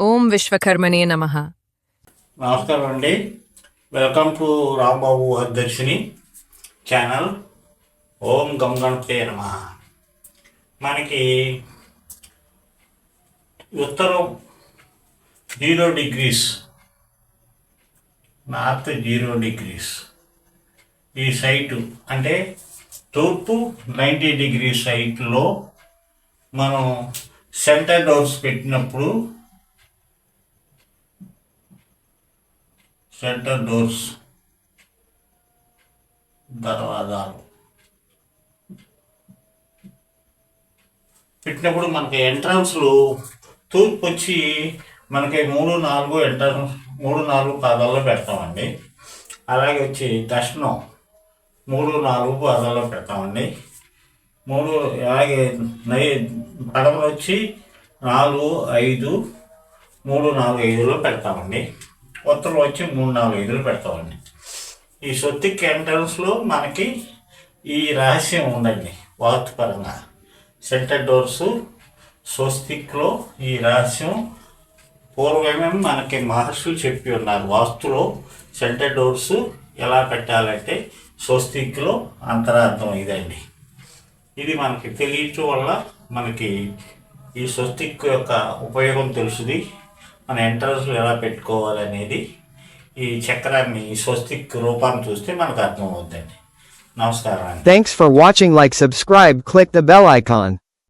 ఓం విశ్వకర్మణే నమః. నమస్కారం అండి. Welcome to Rambabu Darshini channel. ఓం గం గణపతే నమః. మనకి ఉత్తరం 0 degrees, నార్త్ 0 degrees ఈ సైటు అంటే తూర్పు 90 degrees సైట్లో మనం సెంటర్ డోర్స్ పెట్టినప్పుడు సెంటర్ డోర్స్ దర్వాజాలు పెట్టినప్పుడు మనకి ఎంట్రన్స్లు తూర్పు వచ్చి మనకి 3-4 పాదాల్లో పెడతామండి. అలాగే వచ్చి దర్శనం 3-4 పాదాల్లో పెడతామండి. అలాగే పడమలు వచ్చి 4-5 3-4-5లో పెడతామండి. ఉత్తరం వచ్చి 3-4-5లో పెడతామండి. ఈ స్వస్తిక్ ఎంట్రన్స్లో మనకి ఈ రహస్యం ఉందండి. వాస్తుపరంగా సెంటర్ డోర్స్ స్వస్తిక్లో ఈ రహస్యం పూర్వమే మనకి మహర్షులు చెప్పి ఉన్నారు. వాస్తులో సెంటర్ డోర్స్ ఎలా పెట్టాలంటే స్వస్తిక్లో అంతరార్థం ఇదండి. ఇది మనకి తెలియటం వల్ల మనకి ఈ స్వస్తిక్ యొక్క ఉపయోగం తెలుసుది. మన ఎంట్రన్స్లో ఎలా పెట్టుకోవాలి అనేది ఈ చక్రాన్ని ఈ స్వస్తిక్ రూపాన్ని చూస్తే మనకు అర్థం అవుతుందండి. నమస్కారం అండి. Thanks for watching. Like, subscribe, click the bell icon.